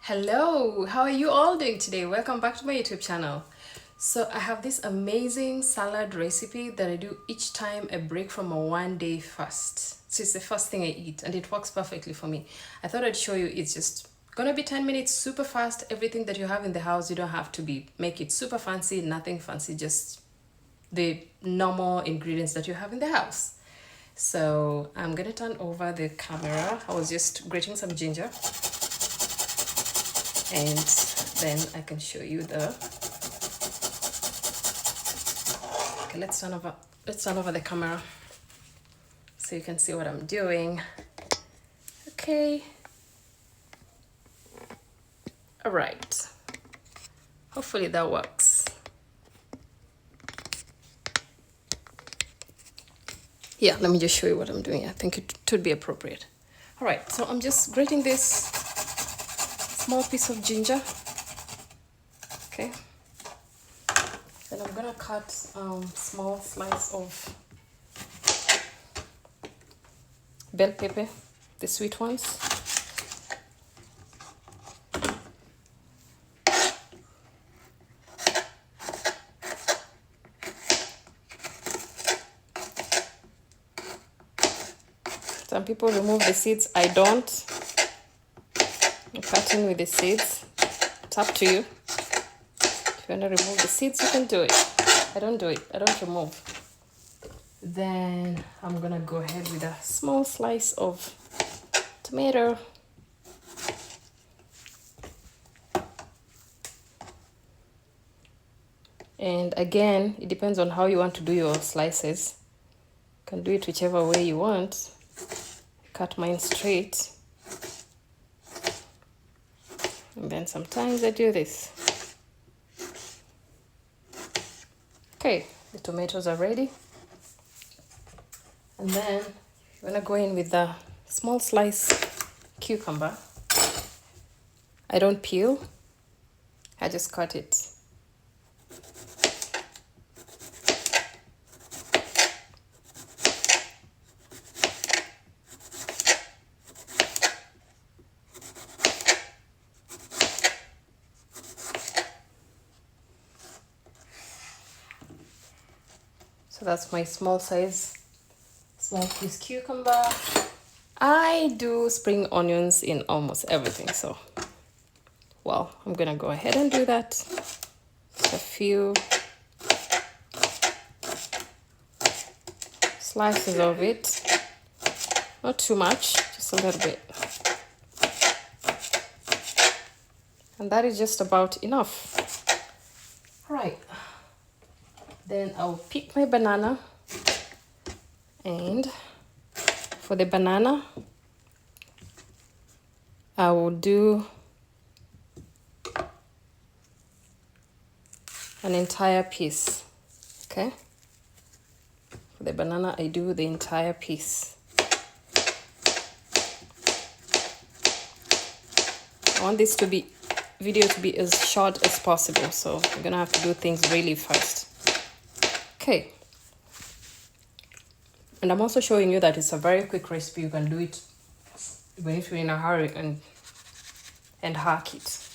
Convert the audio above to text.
Hello, how are you all doing today? Welcome back to my YouTube channel. So I have this amazing salad recipe that I do each time I break from a one-day fast. So it's the first thing I eat and it works perfectly for me. I thought I'd show you. It's just gonna be 10 minutes, super fast. Everything that you have in the house, you don't have to make it super fancy, nothing fancy, just the normal ingredients that you have in the house. So I'm gonna turn over the camera. I was just grating some ginger and then I can show you the okay. Let's turn over the camera so you can see what I'm doing. Okay, all right, hopefully that works. Yeah, let me just show you what I'm doing. I think it would be appropriate. All right, so I'm just grating this small piece of ginger. Okay, then I'm gonna cut small slice of bell pepper, the sweet ones. Some people remove the seeds. I don't. I'm cutting with the seeds. It's up to you. If you want to remove the seeds, you can do it. I don't do it. I don't remove. Then I'm gonna go ahead with a small slice of tomato. And again, it depends on how you want to do your slices. You can do it whichever way you want. Cut mine straight. And then sometimes I do this. Okay, the tomatoes are ready. And then you're gonna go in with the small slice cucumber. I don't peel, I just cut it. So that's my small piece cucumber. I do spring onions in almost everything, so well, I'm gonna go ahead and do that. Just a few slices of it, not too much, just a little bit. And that is just about enough. All right, then I'll pick my banana, and for the banana I will do an entire piece. Okay, for the banana I do the entire piece. I want this video to be as short as possible, so I'm gonna have to do things really fast. Okay, and I'm also showing you that it's a very quick recipe. You can do it even if you're in a hurry and hack it.